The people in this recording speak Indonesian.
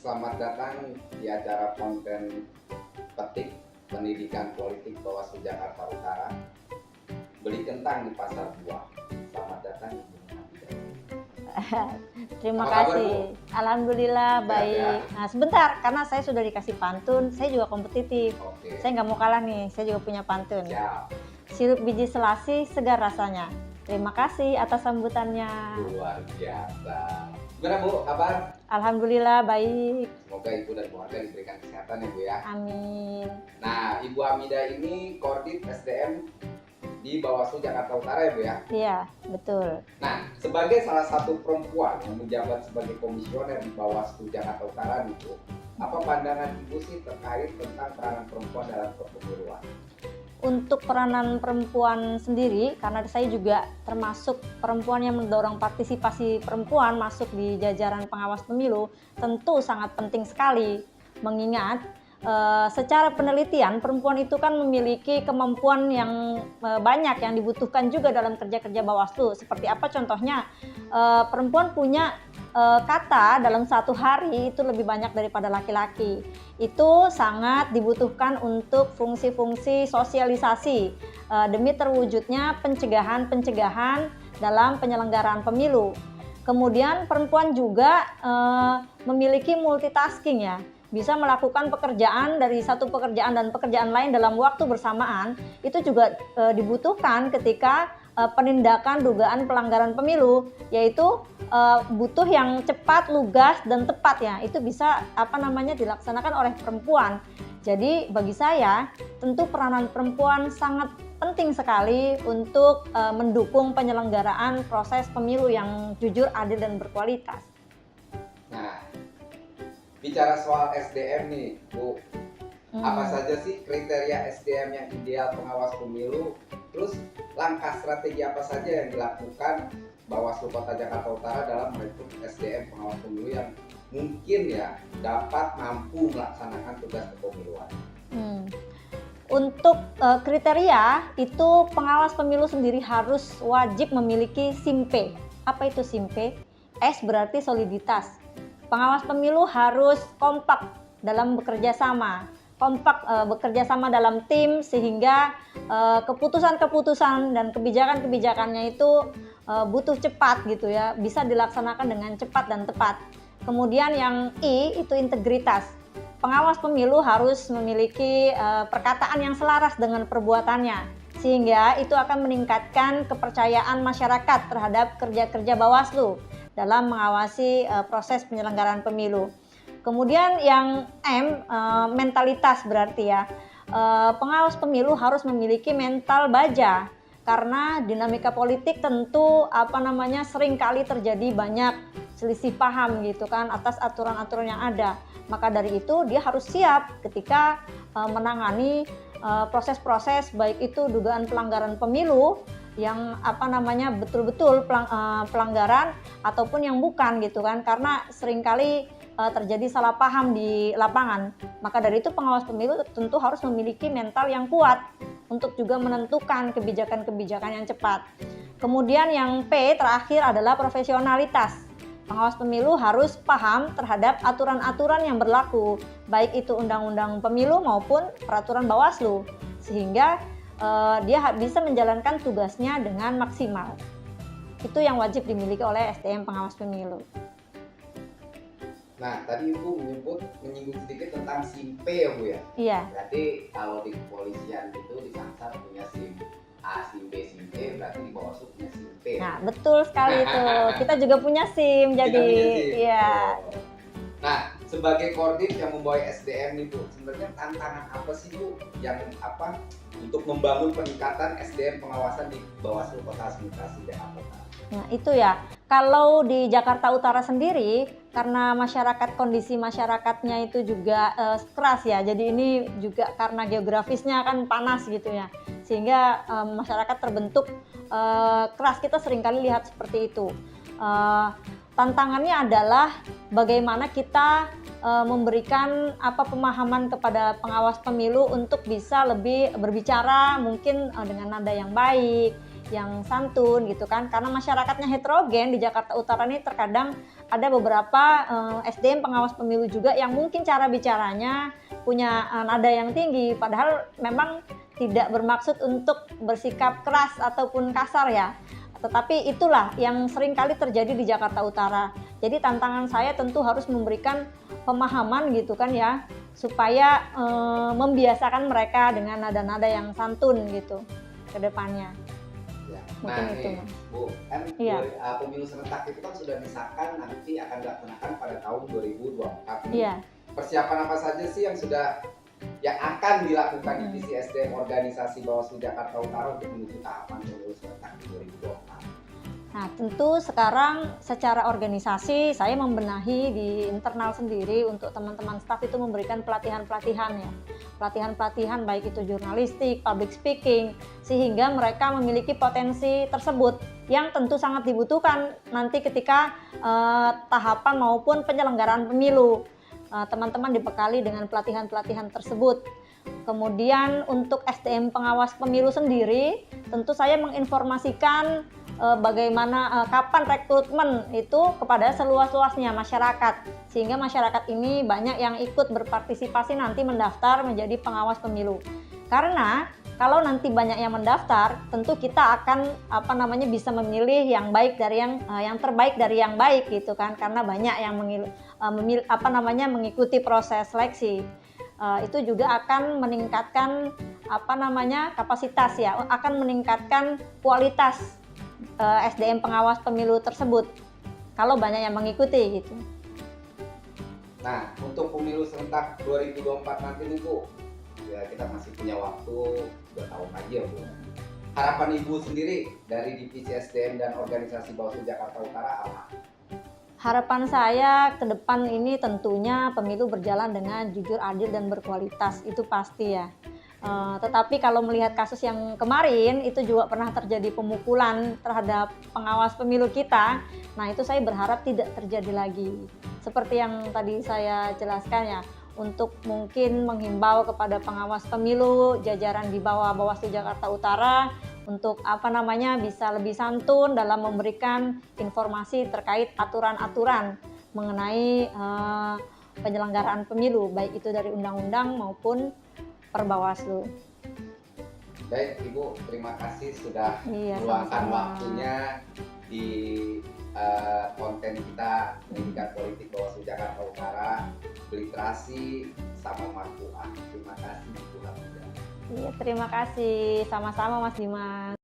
selamat datang di acara konten petik pendidikan politik Bawaslu Jakarta Utara. Beli kentang di pasar buah. Selamat datang Ibu Hamidah. Terima Apa kabar, kasih. Bu? Alhamdulillah Sehat, baik. ya? Nah sebentar, karena saya sudah dikasih pantun, saya juga kompetitif. Oke. Saya nggak mau kalah nih, saya juga punya pantun. Siap. Sirup biji selasi segar rasanya. Terima kasih atas sambutannya. Luar biasa. Gimana Bu, kabar? Alhamdulillah baik. Semoga Ibu dan keluarga diberikan kesehatan ya Bu ya. Amin. Nah, Ibu Hamidah ini Koordit SDM di Bawaslu Jakarta Utara ya Bu ya. Iya, betul. Nah, sebagai salah satu perempuan yang menjabat sebagai komisioner di Bawaslu Jakarta Utara nih Bu, apa pandangan Ibu sih terkait tentang peranan perempuan dalam kepemiluan? Untuk peranan perempuan sendiri, karena saya juga termasuk perempuan yang mendorong partisipasi perempuan masuk di jajaran pengawas pemilu, tentu sangat penting sekali. Mengingat secara penelitian perempuan itu kan memiliki kemampuan yang banyak yang dibutuhkan juga dalam kerja-kerja Bawaslu. Seperti apa contohnya? Perempuan punya kata dalam satu hari itu lebih banyak daripada laki-laki. Itu sangat dibutuhkan untuk fungsi-fungsi sosialisasi demi terwujudnya pencegahan dalam penyelenggaraan pemilu. Kemudian perempuan juga memiliki multitasking ya, bisa melakukan pekerjaan dari satu pekerjaan dan pekerjaan lain dalam waktu bersamaan. Itu juga dibutuhkan ketika penindakan dugaan pelanggaran pemilu, yaitu butuh yang cepat, lugas dan tepat ya. Itu bisa dilaksanakan oleh perempuan. Jadi bagi saya tentu peranan perempuan sangat penting sekali untuk mendukung penyelenggaraan proses pemilu yang jujur, adil dan berkualitas. Nah, bicara soal SDM nih Bu, apa saja sih kriteria SDM yang ideal pengawas pemilu? Terus langkah strategi apa saja yang dilakukan Bawaslu Kota Jakarta Utara dalam merekrut SDM pengawas pemilu yang mungkin ya dapat mampu melaksanakan tugas kepemiluan? Untuk kriteria itu pengawas pemilu sendiri harus wajib memiliki SIMP. Apa itu SIMP? S berarti soliditas. Pengawas pemilu harus kompak dalam bekerja sama. Bekerja sama dalam tim sehingga keputusan-keputusan dan kebijakan-kebijakannya itu butuh cepat gitu ya, bisa dilaksanakan dengan cepat dan tepat. Kemudian yang I itu integritas. Pengawas pemilu harus memiliki perkataan yang selaras dengan perbuatannya, sehingga itu akan meningkatkan kepercayaan masyarakat terhadap kerja-kerja Bawaslu dalam mengawasi proses penyelenggaraan pemilu. Kemudian yang M, mentalitas berarti ya, pengawas pemilu harus memiliki mental baja, karena dinamika politik tentu seringkali terjadi banyak selisih paham gitu kan atas aturan-aturan yang ada. Maka dari itu dia harus siap ketika menangani proses-proses baik itu dugaan pelanggaran pemilu yang betul-betul pelanggaran ataupun yang bukan gitu kan, karena seringkali terjadi salah paham di lapangan. Maka dari itu pengawas pemilu tentu harus memiliki mental yang kuat untuk juga menentukan kebijakan-kebijakan yang cepat. Kemudian yang P terakhir adalah profesionalitas. Pengawas pemilu harus paham terhadap aturan-aturan yang berlaku, baik itu undang-undang pemilu maupun peraturan Bawaslu, sehingga dia bisa menjalankan tugasnya dengan maksimal. Itu yang wajib dimiliki oleh SDM pengawas pemilu. Nah, tadi Ibu menyinggung sedikit tentang SIMP ya Bu ya? Iya. Berarti kalau di kepolisian itu di Samsat punya SIM A, SIM B, SIM C, berarti di Bawaslu punya SIM P. Nah, betul sekali itu. Kita juga punya SIM, jadi iya. Nah, sebagai koordit yang membawa SDM nih Bu, sebenarnya tantangan apa sih Bu yang untuk membangun peningkatan SDM pengawasan di Bawaslu Kota Administrasi Jakarta Utara? Nah, itu ya. Kalau di Jakarta Utara sendiri, karena kondisi masyarakatnya itu juga keras ya. Jadi ini juga karena geografisnya kan panas gitu ya. Sehingga masyarakat terbentuk keras. Kita seringkali lihat seperti itu. Tantangannya adalah bagaimana kita memberikan pemahaman kepada pengawas pemilu untuk bisa lebih berbicara mungkin dengan nada yang baik, yang santun gitu kan, karena masyarakatnya heterogen di Jakarta Utara ini terkadang ada beberapa SDM pengawas pemilu juga yang mungkin cara bicaranya punya nada yang tinggi, padahal memang tidak bermaksud untuk bersikap keras ataupun kasar ya. Tetapi itulah yang sering kali terjadi di Jakarta Utara. Jadi tantangan saya tentu harus memberikan pemahaman gitu kan ya, supaya membiasakan mereka dengan nada-nada yang santun gitu ke depannya. Ya. Mungkin Nah itu, nih Mas. Bu, kan Iya. pemilu serentak itu kan sudah disahkan nanti akan dilaksanakan pada tahun 2024 nih. Iya. Persiapan apa saja sih yang akan dilakukan Divisi SDM Organisasi Bawaslu Jakarta Utara untuk menuju tahapan pemilu serentak di 2024? Nah, tentu sekarang secara organisasi saya membenahi di internal sendiri untuk teman-teman staf itu memberikan pelatihan-pelatihan ya. Pelatihan-pelatihan baik itu jurnalistik, public speaking, sehingga mereka memiliki potensi tersebut yang tentu sangat dibutuhkan nanti ketika tahapan maupun penyelenggaraan pemilu. Teman-teman dibekali dengan pelatihan-pelatihan tersebut. Kemudian untuk SDM pengawas pemilu sendiri, tentu saya menginformasikan bagaimana kapan rekrutmen itu kepada seluas-luasnya masyarakat, sehingga masyarakat ini banyak yang ikut berpartisipasi nanti mendaftar menjadi pengawas pemilu. Karena kalau nanti banyak yang mendaftar, tentu kita akan bisa memilih yang baik dari yang terbaik dari yang baik gitu kan, karena banyak yang mengikuti proses seleksi. Itu juga akan meningkatkan kapasitas ya, akan meningkatkan kualitas SDM pengawas pemilu tersebut kalau banyak yang mengikuti gitu. Nah, untuk pemilu serentak 2024 nanti nih Bu, ya kita masih punya waktu 2 tahun lagi ya Bu. Harapan Ibu sendiri dari Divisi SDM dan Organisasi Bawaslu Jakarta Utara apa? Harapan saya ke depan ini tentunya pemilu berjalan dengan jujur, adil, dan berkualitas, itu pasti ya. Tetapi kalau melihat kasus yang kemarin itu juga pernah terjadi pemukulan terhadap pengawas pemilu kita. Nah itu saya berharap tidak terjadi lagi. Seperti yang tadi saya jelaskan ya, untuk mungkin menghimbau kepada pengawas pemilu jajaran di bawah Bawaslu Jakarta Utara untuk bisa lebih santun dalam memberikan informasi terkait aturan-aturan mengenai penyelenggaraan pemilu, baik itu dari undang-undang maupun per Bawaslu. Baik Ibu, terima kasih sudah Iya, meluangkan sama-sama. waktunya di konten kita Pendidikan Politik Bawaslu Jakarta Utara, Literasi sama Marfuah. Terima kasih Ibu Hamidah. Iya, terima kasih. Sama-sama Mas Dimas.